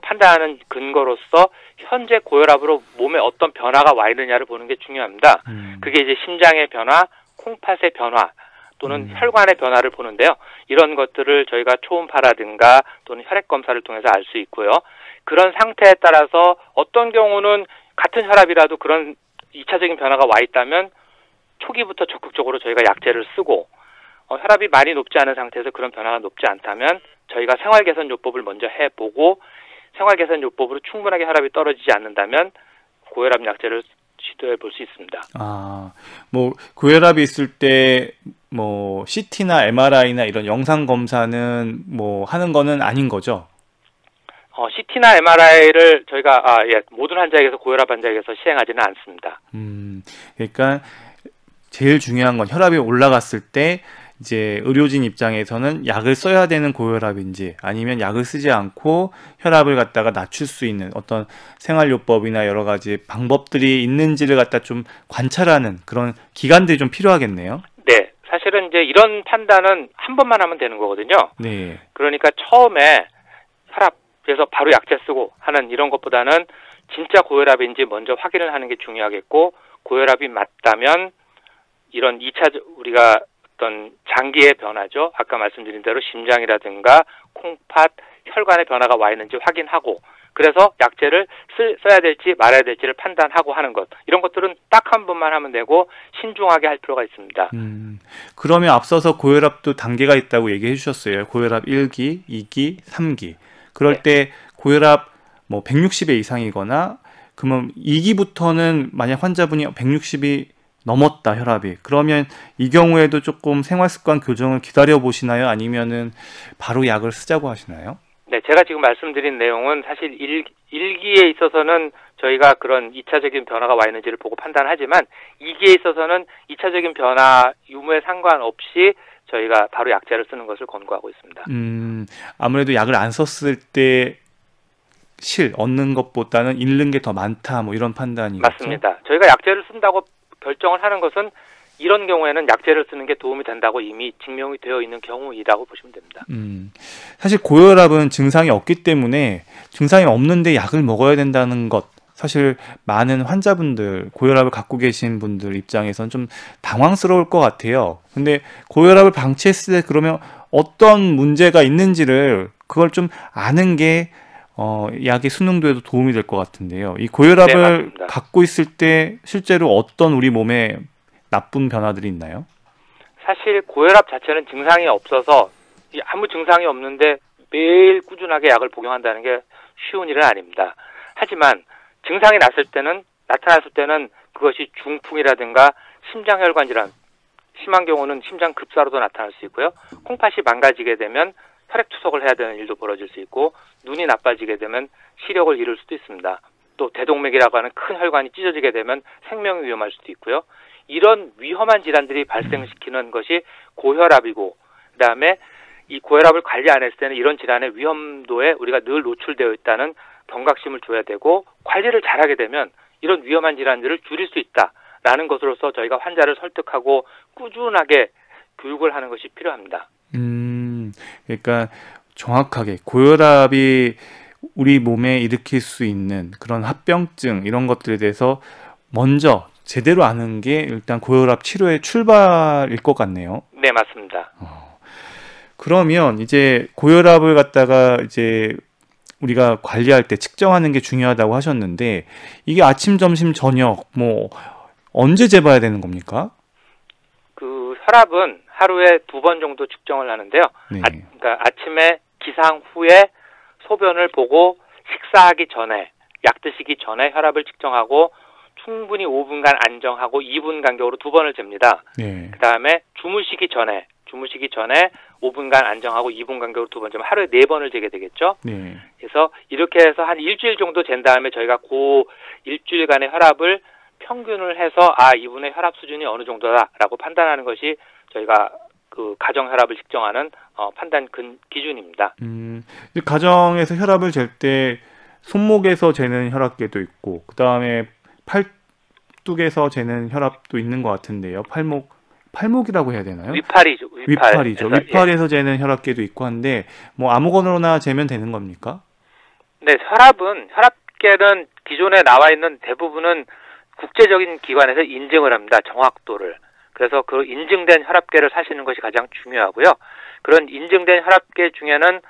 판단하는 근거로서 현재 고혈압으로 몸에 어떤 변화가 와 있느냐를 보는 게 중요합니다. 그게 이제 심장의 변화, 콩팥의 변화 또는 혈관의 변화를 보는데요. 이런 것들을 저희가 초음파라든가 또는 혈액 검사를 통해서 알 수 있고요. 그런 상태에 따라서 어떤 경우는 같은 혈압이라도 그런 2차적인 변화가 와 있다면 초기부터 적극적으로 저희가 약제를 쓰고 혈압이 많이 높지 않은 상태에서 그런 변화가 높지 않다면 저희가 생활개선요법을 먼저 해보고 생활개선요법으로 충분하게 혈압이 떨어지지 않는다면 고혈압 약제를 시도해 볼 수 있습니다. 뭐 고혈압이 있을 때 뭐 CT나 MRI나 이런 영상 검사는 뭐 하는 거는 아닌 거죠? CT나 MRI를 저희가 모든 환자에게서 고혈압 환자에게서 시행하지는 않습니다. 그러니까 제일 중요한 건 혈압이 올라갔을 때 이제 의료진 입장에서는 약을 써야 되는 고혈압인지 아니면 약을 쓰지 않고 혈압을 갖다가 낮출 수 있는 어떤 생활요법이나 여러 가지 방법들이 있는지를 갖다 좀 관찰하는 그런 기간들이 좀 필요하겠네요. 네, 사실은 이제 이런 판단은 한 번만 하면 되는 거거든요. 네. 그러니까 처음에 혈압에서 바로 약제 쓰고 하는 이런 것보다는 진짜 고혈압인지 먼저 확인을 하는 게 중요하겠고 고혈압이 맞다면 이런 2차 우리가 어떤 장기의 변화죠. 아까 말씀드린 대로 심장이라든가 콩팥, 혈관의 변화가 와 있는지 확인하고 그래서 약제를 써야 될지 말아야 될지를 판단하고 하는 것. 이런 것들은 딱 한 번만 하면 되고 신중하게 할 필요가 있습니다. 그러면 앞서서 고혈압도 단계가 있다고 얘기해 주셨어요. 고혈압 1기, 2기, 3기. 그럴 때 고혈압 뭐 160의 이상이거나 그러면 2기부터는 만약 환자분이 160이 넘었다 혈압이. 그러면 이 경우에도 조금 생활습관 교정을 기다려 보시나요? 아니면은 바로 약을 쓰자고 하시나요? 네, 제가 지금 말씀드린 내용은 사실 일기에 있어서는 저희가 그런 2차적인 변화가 와 있는지를 보고 판단하지만 2기에 있어서는 2차적인 변화 유무에 상관없이 저희가 바로 약제를 쓰는 것을 권고하고 있습니다. 아무래도 약을 안 썼을 때 얻는 것보다는 잃는 게 더 많다, 뭐 이런 판단이겠죠? 맞습니다. 저희가 약제를 쓴다고 결정을 하는 것은 이런 경우에는 약제를 쓰는 게 도움이 된다고 이미 증명이 되어 있는 경우이라고 보시면 됩니다. 사실 고혈압은 증상이 없기 때문에 증상이 없는데 약을 먹어야 된다는 것, 사실 많은 환자분들, 고혈압을 갖고 계신 분들 입장에선 좀 당황스러울 것 같아요. 근데 고혈압을 방치했을 때 그러면 어떤 문제가 있는지를 그걸 좀 아는 게 약의 순응도에도 도움이 될 것 같은데요. 이 고혈압을 네, 갖고 있을 때 실제로 어떤 우리 몸에 나쁜 변화들이 있나요? 사실 고혈압 자체는 증상이 없어서 아무 증상이 없는데 매일 꾸준하게 약을 복용한다는 게 쉬운 일은 아닙니다. 하지만 증상이 나타났을 때는 그것이 중풍이라든가 심장혈관 질환, 심한 경우는 심장 급사로도 나타날 수 있고요. 콩팥이 망가지게 되면 혈액 투석을 해야 되는 일도 벌어질 수 있고 눈이 나빠지게 되면 시력을 잃을 수도 있습니다. 또 대동맥이라고 하는 큰 혈관이 찢어지게 되면 생명이 위험할 수도 있고요. 이런 위험한 질환들이 발생시키는 것이 고혈압이고 그다음에 이 고혈압을 관리 안 했을 때는 이런 질환의 위험도에 우리가 늘 노출되어 있다는 경각심을 줘야 되고 관리를 잘하게 되면 이런 위험한 질환들을 줄일 수 있다라는 것으로서 저희가 환자를 설득하고 꾸준하게 교육을 하는 것이 필요합니다. 그러니까 정확하게 고혈압이 우리 몸에 일으킬 수 있는 그런 합병증 이런 것들에 대해서 먼저 제대로 아는 게 일단 고혈압 치료의 출발일 것 같네요. 네, 맞습니다. 그러면 이제 고혈압을 갖다가 이제 우리가 관리할 때 측정하는 게 중요하다고 하셨는데 이게 아침, 점심, 저녁 뭐 언제 재봐야 되는 겁니까? 그 혈압은 하루에 2번 정도 측정을 하는데요. 네. 그러니까 아침에 기상 후에 소변을 보고 식사하기 전에 약 드시기 전에 혈압을 측정하고 충분히 5분간 안정하고 2분 간격으로 2번을 잽니다. 네. 그다음에 주무시기 전에 5분간 안정하고 2분 간격으로 2번 재면 하루에 4번을 재게 되겠죠. 네. 그래서 이렇게 해서 한 일주일 정도 잰 다음에 저희가 그 일주일간의 혈압을 평균을 해서 이분의 혈압 수준이 어느 정도다라고 판단하는 것이 저희가 그 가정 혈압을 측정하는 판단 기준입니다. 가정에서 혈압을 잴 때 손목에서 재는 혈압계도 있고 그 다음에 팔뚝에서 재는 혈압도 있는 것 같은데요. 팔목이라고 해야 되나요? 위팔이죠. 위팔이죠. 위팔에서 재는 혈압계도 있고 한데 뭐 아무거나 재면 되는 겁니까? 네, 혈압계는 기존에 나와 있는 대부분은 국제적인 기관에서 인증을 합니다. 정확도를. 그래서 그 인증된 혈압계를 사시는 것이 가장 중요하고요. 그런 인증된 혈압계 중에는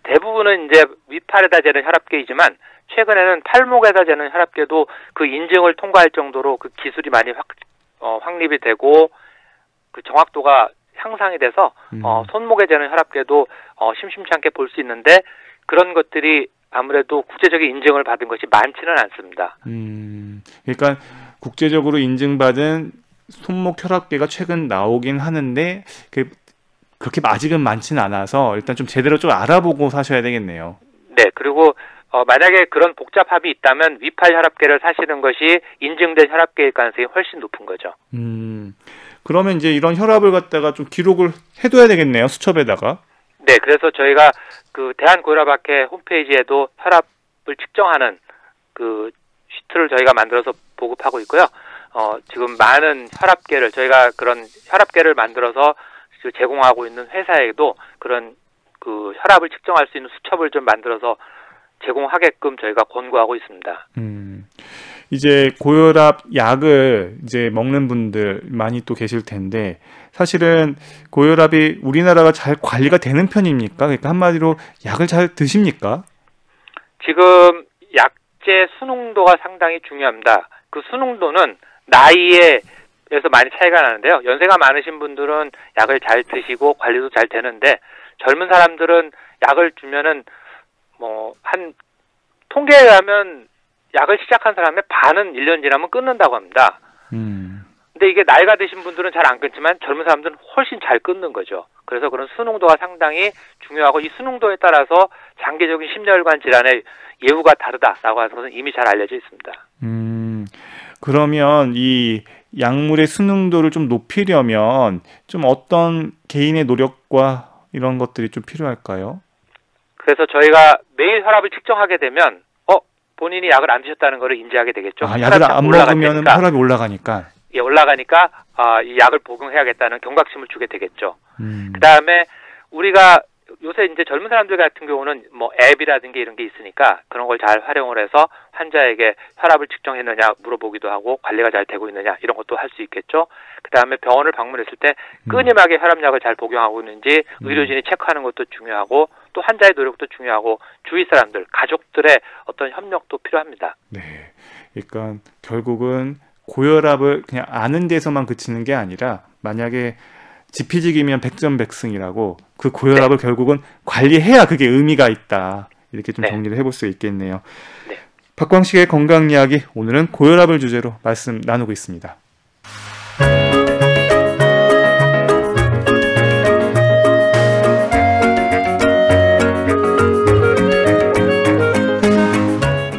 대부분은 이제 위팔에다 재는 혈압계이지만 최근에는 팔목에다 재는 혈압계도 그 인증을 통과할 정도로 그 기술이 많이 확립이 되고 그 정확도가 향상이 돼서 손목에 재는 혈압계도 심심치 않게 볼 수 있는데 그런 것들이 아무래도 국제적인 인증을 받은 것이 많지는 않습니다. 그러니까 국제적으로 인증받은 손목 혈압계가 최근 나오긴 하는데 그렇게 아직은 많지는 않아서 일단 좀 제대로 좀 알아보고 사셔야 되겠네요. 네, 그리고 만약에 그런 복잡함이 있다면 위팔 혈압계를 사시는 것이 인증된 혈압계일 가능성이 훨씬 높은 거죠. 그러면 이제 이런 혈압을 갖다가 좀 기록을 해둬야 되겠네요, 수첩에다가. 네, 그래서 저희가 그 대한고혈압학회 홈페이지에도 혈압을 측정하는 그 시트를 저희가 만들어서 보급하고 있고요. 지금 많은 혈압계를 저희가 그런 혈압계를 만들어서 제공하고 있는 회사에도 그런 그 혈압을 측정할 수 있는 수첩을 좀 만들어서 제공하게끔 저희가 권고하고 있습니다. 이제 고혈압 약을 이제 먹는 분들 많이 또 계실 텐데 사실은 고혈압이 우리나라가 잘 관리가 되는 편입니까? 그러니까 한마디로 약을 잘 드십니까? 지금 약제 순응도가 상당히 중요합니다. 그 순응도는 나이에서 많이 차이가 나는데요. 연세가 많으신 분들은 약을 잘 드시고 관리도 잘 되는데 젊은 사람들은 약을 주면은 한 통계에 의하면 약을 시작한 사람의 반은 1년 지나면 끊는다고 합니다. 근데 근데 이게 나이가 드신 분들은 잘 안 끊지만 젊은 사람들은 훨씬 잘 끊는 거죠. 그래서 그런 수농도가 상당히 중요하고 이 수농도에 따라서 장기적인 심혈관 질환의 예후가 다르다라고 하는 것은 이미 잘 알려져 있습니다. 그러면 이 약물의 수능도를 좀 높이려면 좀 어떤 개인의 노력과 이런 것들이 좀 필요할까요? 그래서 저희가 매일 혈압을 측정하게 되면 본인이 약을 안 드셨다는 것을 인지하게 되겠죠. 약을 안 먹으면 혈압이 올라가니까. 예, 올라가니까 이 약을 복용해야겠다는 경각심을 주게 되겠죠. 그다음에 우리가 요새 이제 젊은 사람들 같은 경우는 뭐 앱이라든가 이런 게 있으니까 그런 걸 잘 활용을 해서 환자에게 혈압을 측정했느냐 물어보기도 하고 관리가 잘 되고 있느냐 이런 것도 할 수 있겠죠. 그다음에 병원을 방문했을 때 끊임하게 혈압약을 잘 복용하고 있는지 의료진이 체크하는 것도 중요하고 또 환자의 노력도 중요하고 주위 사람들, 가족들의 어떤 협력도 필요합니다. 네, 그러니까 결국은 고혈압을 그냥 아는 데서만 그치는 게 아니라 만약에 지피지기면 백전백승이라고 그 고혈압을 네. 결국은 관리해야 그게 의미가 있다. 이렇게 좀 네. 정리를 해볼 수 있겠네요. 네. 박광식의 건강 이야기 오늘은 고혈압을 주제로 말씀 나누고 있습니다.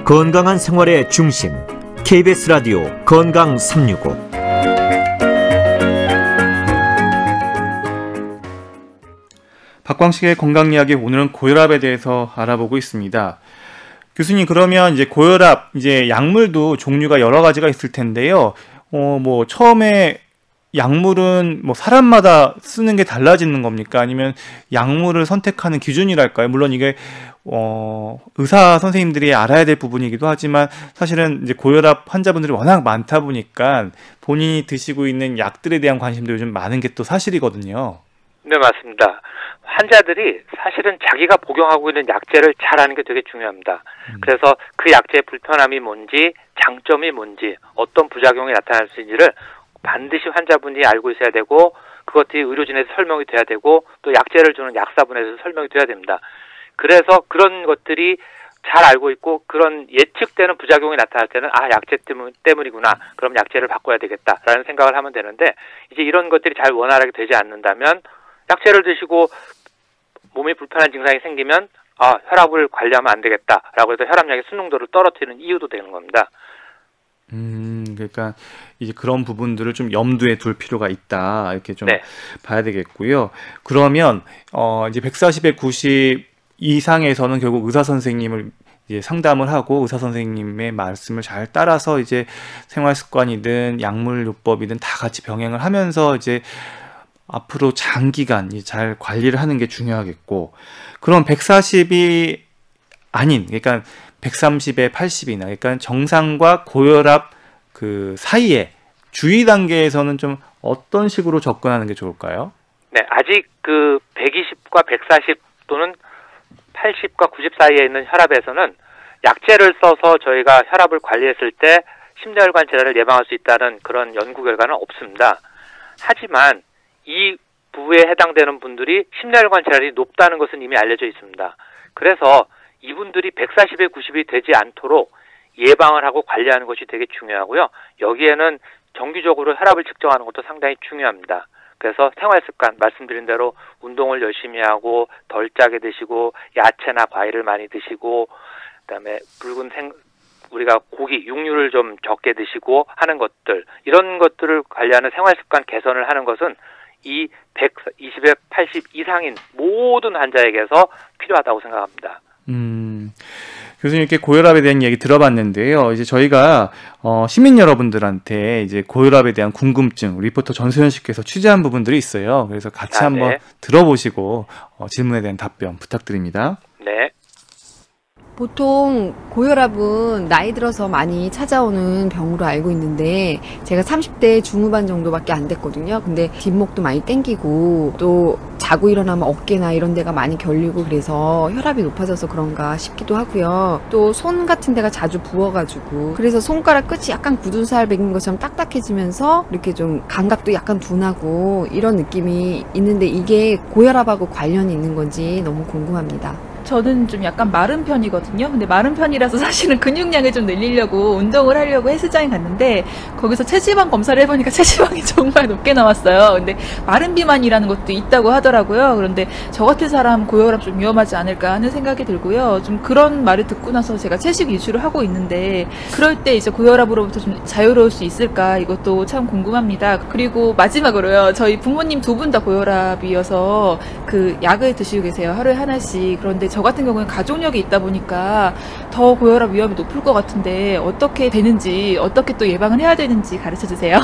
건강한 생활의 중심 KBS 라디오 건강 365. 박광식의 건강 이야기 오늘은 고혈압에 대해서 알아보고 있습니다. 교수님, 그러면 이제 고혈압 이제 약물도 종류가 여러 가지가 있을 텐데요. 뭐 처음에 약물은 뭐 사람마다 쓰는 게 달라지는 겁니까? 아니면 약물을 선택하는 기준이랄까요? 물론 이게 의사 선생님들이 알아야 될 부분이기도 하지만 사실은 이제 고혈압 환자분들이 워낙 많다 보니까 본인이 드시고 있는 약들에 대한 관심도 요즘 많은 게 또 사실이거든요. 네, 맞습니다. 환자들이 사실은 자기가 복용하고 있는 약제를 잘 아는 게 되게 중요합니다. 그래서 그 약제의 불편함이 뭔지, 장점이 뭔지, 어떤 부작용이 나타날 수 있는지를 반드시 환자분이 알고 있어야 되고 그것들이 의료진에서 설명이 돼야 되고 또 약제를 주는 약사분에서 설명이 돼야 됩니다. 그래서 그런 것들이 잘 알고 있고 그런 예측되는 부작용이 나타날 때는 약제 때문이구나. 그럼 약제를 바꿔야 되겠다라는 생각을 하면 되는데 이제 이런 것들이 잘 원활하게 되지 않는다면 약제를 드시고 몸이 불편한 증상이 생기면 혈압을 관리하면 안 되겠다라고 해서 혈압약의 수능도를 떨어뜨리는 이유도 되는 겁니다. 그러니까 이제 그런 부분들을 좀 염두에 둘 필요가 있다. 이렇게 좀 네. 봐야 되겠고요. 그러면 이제 140에 90 이상에서는 결국 의사 선생님을 이제 상담을 하고 의사 선생님의 말씀을 잘 따라서 이제 생활 습관이든 약물 요법이든 다 같이 병행을 하면서 이제 앞으로 장기간 잘 관리를 하는 게 중요하겠고, 그럼 140이 아닌, 그러니까 130에 80이나, 그러니까 정상과 고혈압 그 사이에 주의 단계에서는 좀 어떤 식으로 접근하는 게 좋을까요? 네, 아직 그 120과 140 또는 80과 90 사이에 있는 혈압에서는 약제를 써서 저희가 혈압을 관리했을 때 심혈관 질환을 예방할 수 있다는 그런 연구 결과는 없습니다. 하지만 이 부에 해당되는 분들이 심혈관 질환이 높다는 것은 이미 알려져 있습니다. 그래서 이분들이 140에 90이 되지 않도록 예방을 하고 관리하는 것이 되게 중요하고요. 여기에는 정기적으로 혈압을 측정하는 것도 상당히 중요합니다. 그래서 생활습관 말씀드린 대로 운동을 열심히 하고 덜 짜게 드시고 야채나 과일을 많이 드시고 그다음에 우리가 고기, 육류를 좀 적게 드시고 하는 것들, 이런 것들을 관리하는 생활습관 개선을 하는 것은 이 120에 80 이상인 모든 환자에게서 필요하다고 생각합니다. 교수님, 이렇게 고혈압에 대한 얘기 들어봤는데요. 이제 저희가 시민 여러분들한테 이제 고혈압에 대한 궁금증 리포터 전소연 씨께서 취재한 부분들이 있어요. 그래서 같이 한번 네. 들어보시고 질문에 대한 답변 부탁드립니다. 네. 보통 고혈압은 나이 들어서 많이 찾아오는 병으로 알고 있는데 제가 30대 중후반 정도밖에 안 됐거든요. 근데 뒷목도 많이 땡기고 또 자고 일어나면 어깨나 이런 데가 많이 결리고 그래서 혈압이 높아져서 그런가 싶기도 하고요. 또 손 같은 데가 자주 부어가지고 그래서 손가락 끝이 약간 굳은 살 베긴 것처럼 딱딱해지면서 이렇게 좀 감각도 약간 둔하고 이런 느낌이 있는데 이게 고혈압하고 관련이 있는 건지 너무 궁금합니다. 저는 좀 약간 마른 편이거든요. 근데 마른 편이라서 사실은 근육량을 좀 늘리려고 운동을 하려고 헬스장에 갔는데 거기서 체지방 검사를 해보니까 체지방이 정말 높게 나왔어요. 근데 마른 비만이라는 것도 있다고 하더라고요. 그런데 저 같은 사람 고혈압 좀 위험하지 않을까 하는 생각이 들고요. 좀 그런 말을 듣고 나서 제가 채식 위주로 하고 있는데 그럴 때 이제 고혈압으로부터 좀 자유로울 수 있을까 이것도 참 궁금합니다. 그리고 마지막으로요. 저희 부모님 두 분 다 고혈압이어서 그 약을 드시고 계세요. 하루에 하나씩. 그런데 저 같은 경우는 가족력이 있다 보니까 더 고혈압 위험이 높을 것 같은데 어떻게 되는지 어떻게 또 예방을 해야 되는지 가르쳐 주세요.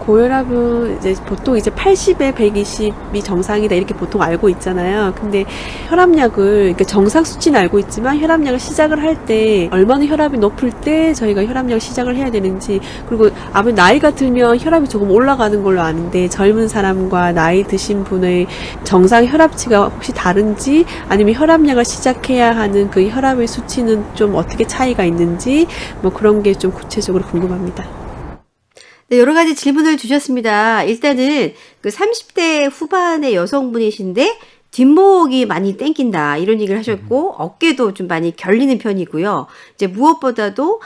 고혈압은 이제 보통 이제 80에 120이 정상이다 이렇게 보통 알고 있잖아요. 근데 혈압약을 그러니까 정상 수치는 알고 있지만 혈압약을 시작을 할 때 얼마나 혈압이 높을 때 저희가 혈압약 시작을 해야 되는지 그리고 아무래도 나이가 들면 혈압이 조금 올라가는 걸로 아는데 젊은 사람과 나이 드신 분의 정상 혈압치가 혹시 다른지 아니면 혈압약을 시작해야 하는 그 혈압의 수치는 좀 어떻게 차이가 있는지 뭐 그런 게 좀 구체적으로 궁금합니다. 네, 여러 가지 질문을 주셨습니다. 일단은 그 30대 후반의 여성분이신데 뒷목이 많이 땡긴다 이런 얘기를 하셨고 어깨도 좀 많이 결리는 편이고요. 이제 무엇보다도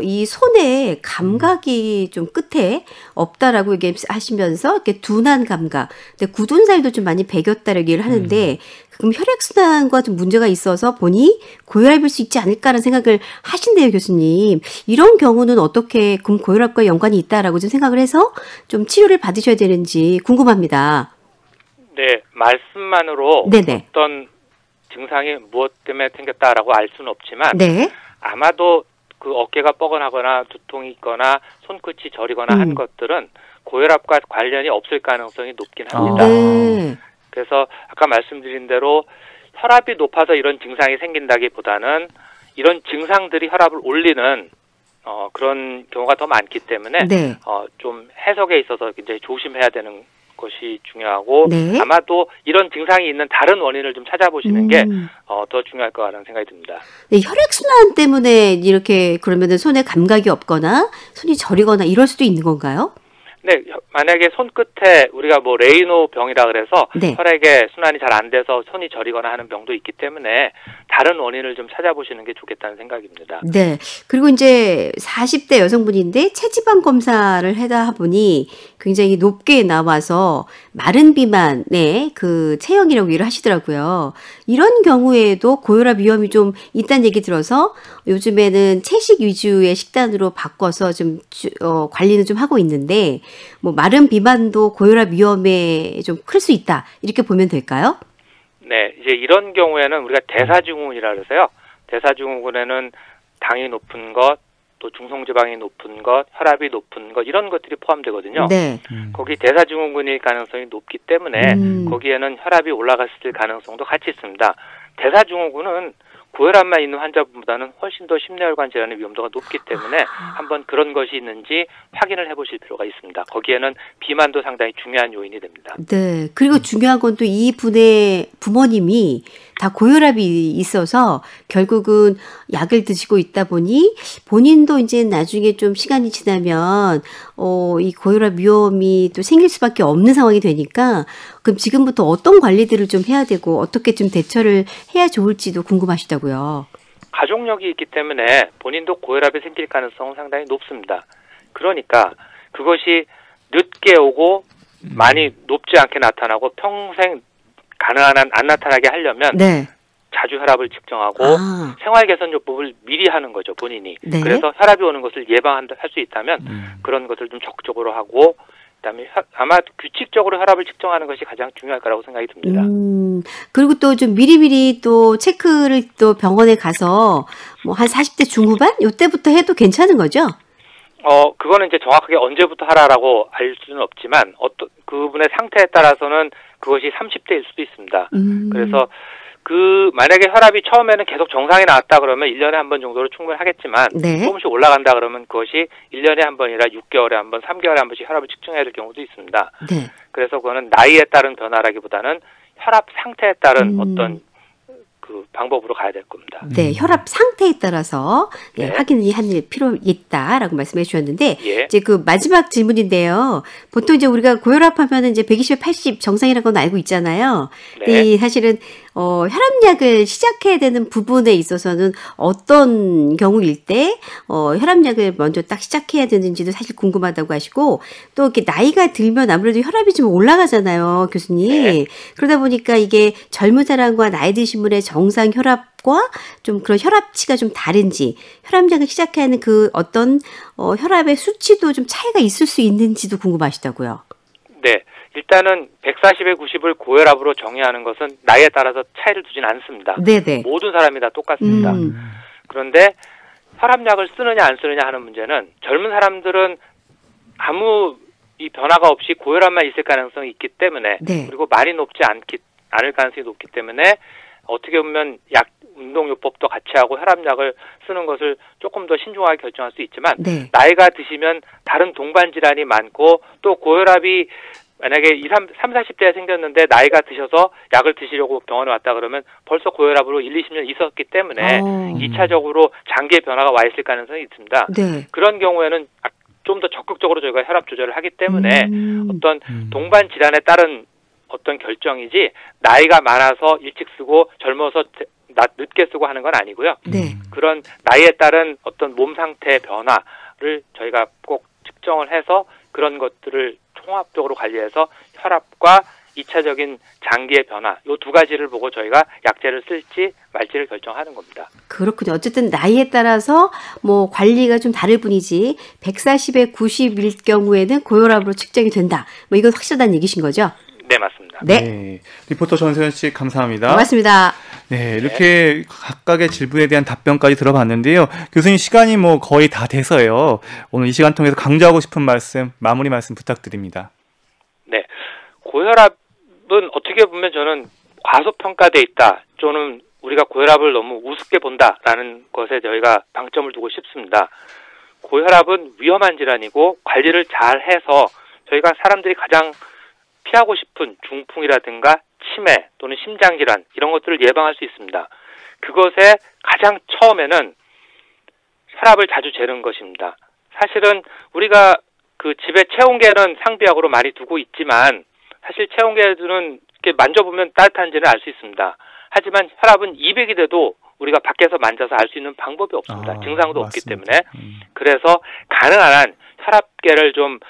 이 손에 감각이 좀 끝에 없다라고 얘기하시면서 이렇게 둔한 감각, 근데 굳은 살도 좀 많이 배겼다라고 얘기를 하는데 그럼 혈액순환과 좀 문제가 있어서 보니 고혈압일 수 있지 않을까라는 생각을 하신대요, 교수님. 이런 경우는 어떻게 그럼 고혈압과 연관이 있다라고 좀 생각을 해서 좀 치료를 받으셔야 되는지 궁금합니다. 네, 말씀만으로 네네. 어떤 증상이 무엇 때문에 생겼다라고 알 수는 없지만 네. 아마도 그 어깨가 뻐근하거나 두통이 있거나 손끝이 저리거나 한 것들은 고혈압과 관련이 없을 가능성이 높긴 합니다. 네. 그래서 아까 말씀드린 대로 혈압이 높아서 이런 증상이 생긴다기보다는 이런 증상들이 혈압을 올리는 그런 경우가 더 많기 때문에 네. 좀 해석에 있어서 굉장히 조심해야 되는 것이 중요하고 네. 아마도 이런 증상이 있는 다른 원인을 좀 찾아보시는 게 더 중요할 거라는 생각이 듭니다. 네, 혈액순환 때문에 이렇게 그러면은 손에 감각이 없거나 손이 저리거나 이럴 수도 있는 건가요? 네, 만약에 손끝에 우리가 뭐 레이노 병이라 그래서 네. 혈액의 순환이 잘 안 돼서 손이 저리거나 하는 병도 있기 때문에 다른 원인을 좀 찾아보시는 게 좋겠다는 생각입니다. 네. 그리고 이제 40대 여성분인데 체지방 검사를 하다 보니 굉장히 높게 나와서 마른 비만의 그 체형이라고 얘기를 하시더라고요. 이런 경우에도 고혈압 위험이 좀 있다는 얘기 들어서 요즘에는 채식 위주의 식단으로 바꿔서 좀 관리는 좀 하고 있는데 뭐 마른 비만도 고혈압 위험에 좀 클 수 있다 이렇게 보면 될까요? 네, 이제 이런 경우에는 우리가 대사증후군이라 그래서요. 대사증후군에는 당이 높은 것, 또 중성지방이 높은 것, 혈압이 높은 것 이런 것들이 포함되거든요. 네. 거기 대사증후군일 가능성이 높기 때문에 거기에는 혈압이 올라갔을 가능성도 같이 있습니다. 대사증후군은 고혈압만 있는 환자분보다는 훨씬 더 심내혈관 질환의 위험도가 높기 때문에 한번 그런 것이 있는지 확인을 해보실 필요가 있습니다. 거기에는 비만도 상당히 중요한 요인이 됩니다. 네. 그리고 중요한 건 또 이 분의 부모님이 다 고혈압이 있어서 결국은 약을 드시고 있다 보니 본인도 이제 나중에 좀 시간이 지나면 이 고혈압 위험이 또 생길 수밖에 없는 상황이 되니까 그럼 지금부터 어떤 관리들을 좀 해야 되고 어떻게 좀 대처를 해야 좋을지도 궁금하시다고요. 가족력이 있기 때문에 본인도 고혈압이 생길 가능성은 상당히 높습니다. 그러니까 그것이 늦게 오고 많이 높지 않게 나타나고 평생 가능한 한 안 나타나게 하려면 네. 자주 혈압을 측정하고 생활 개선요법을 미리 하는 거죠, 본인이. 네. 그래서 혈압이 오는 것을 예방할 수 있다면 그런 것을 좀 적극적으로 하고 그다음에 아마 규칙적으로 혈압을 측정하는 것이 가장 중요할 거라고 생각이 듭니다. 그리고 또 좀 미리미리 또 체크를 또 병원에 가서 뭐 한 40대 중후반 요때부터 해도 괜찮은 거죠? 그거는 이제 정확하게 언제부터 하라라고 알 수는 없지만 그분의 상태에 따라서는 그것이 30대일 수도 있습니다. 그래서 만약에 혈압이 처음에는 계속 정상이 나왔다 그러면 1년에 한 번 정도로 충분하겠지만 네. 조금씩 올라간다 그러면 그것이 1년에 한 번이라 6개월에 한 번, 3개월에 한 번씩 혈압을 측정해야 될 경우도 있습니다. 네. 그래서 그거는 나이에 따른 변화라기보다는 혈압 상태에 따른 어떤 그 방법으로 가야 될 겁니다. 네, 혈압 상태에 따라서 네. 확인이 하는 필요 있다라고 말씀해 주셨는데 예. 이제 그 마지막 질문인데요. 보통 이제 우리가 고혈압 하면은 이제 120에 80 정상이라는 건 알고 있잖아요. 네. 근데 사실은 혈압약을 시작해야 되는 부분에 있어서는 어떤 경우일 때 혈압약을 먼저 딱 시작해야 되는지도 사실 궁금하다고 하시고 또 이렇게 나이가 들면 아무래도 혈압이 좀 올라가잖아요, 교수님. 네. 그러다 보니까 이게 젊은 사람과 나이 드신 분의 정상 혈압과 좀 그런 혈압치가 좀 다른지 혈압약을 시작해야 하는 그 어떤 혈압의 수치도 좀 차이가 있을 수 있는지도 궁금하시다고요. 네. 일단은 140에 90을 고혈압으로 정의하는 것은 나이에 따라서 차이를 두진 않습니다. 네네. 모든 사람이 다 똑같습니다. 그런데 혈압약을 쓰느냐 안 쓰느냐 하는 문제는 젊은 사람들은 아무 이 변화가 없이 고혈압만 있을 가능성이 있기 때문에 네. 그리고 많이 높지 않을 가능성이 높기 때문에 어떻게 보면 운동요법도 같이 하고 혈압약을 쓰는 것을 조금 더 신중하게 결정할 수 있지만 네. 나이가 드시면 다른 동반 질환이 많고 또 고혈압이 만약에 40대에 생겼는데 나이가 드셔서 약을 드시려고 병원에 왔다 그러면 벌써 고혈압으로 20년 있었기 때문에 2차적으로 장기의 변화가 와 있을 가능성이 있습니다. 네. 그런 경우에는 좀 더 적극적으로 저희가 혈압 조절을 하기 때문에 어떤 동반 질환에 따른 어떤 결정이지 나이가 많아서 일찍 쓰고 젊어서 늦게 쓰고 하는 건 아니고요. 네. 그런 나이에 따른 어떤 몸 상태 변화를 저희가 꼭 측정을 해서 그런 것들을 종합적으로 관리해서 혈압과 2차적인 장기의 변화 이 두 가지를 보고 저희가 약제를 쓸지 말지를 결정하는 겁니다. 그렇군요. 어쨌든 나이에 따라서 뭐 관리가 좀 다를 뿐이지 140에 90일 경우에는 고혈압으로 측정이 된다. 뭐 이건 확실하다는 얘기신 거죠? 네, 맞습니다. 네. 리포터 전세현 씨 감사합니다. 고맙습니다. 네, 이렇게 각각의 질문에 대한 답변까지 들어봤는데요. 교수님 시간이 뭐 거의 다 돼서요. 오늘 이 시간 통해서 강조하고 싶은 말씀, 마무리 말씀 부탁드립니다. 네, 고혈압은 어떻게 보면 저는 과소평가돼 있다. 또는 우리가 고혈압을 너무 우습게 본다라는 것에 저희가 방점을 두고 싶습니다. 고혈압은 위험한 질환이고 관리를 잘 해서 저희가 사람들이 가장 피하고 싶은 중풍이라든가 치매 또는 심장질환 이런 것들을 예방할 수 있습니다. 그것에 가장 처음에는 혈압을 자주 재는 것입니다. 사실은 우리가 그 집에 체온계는 상비약으로 많이 두고 있지만 사실 체온계는 이렇게 만져보면 따뜻한지는 알 수 있습니다. 하지만 혈압은 200이 돼도 우리가 밖에서 만져서 알 수 있는 방법이 없습니다. 증상도 없기 때문에. 그래서 가능한 한 혈압계를 좀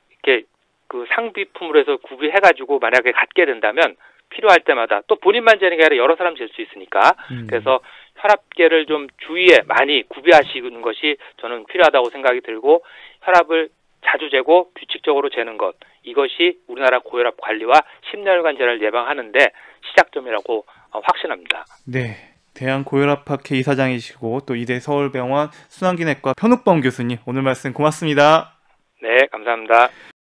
이렇게 그 상비품으로 해서 구비해가지고 만약에 갖게 된다면 필요할 때마다 또 본인만 재는 게 아니라 여러 사람 잴 수 있으니까 그래서 혈압계를 좀 주위에 많이 구비하시는 것이 저는 필요하다고 생각이 들고 혈압을 자주 재고 규칙적으로 재는 것 이것이 우리나라 고혈압 관리와 심혈관 질환을 예방하는 데 시작점이라고 확신합니다. 네. 대한고혈압학회 이사장이시고 또 이대 서울병원 순환기내과 편욱범 교수님 오늘 말씀 고맙습니다. 네, 감사합니다.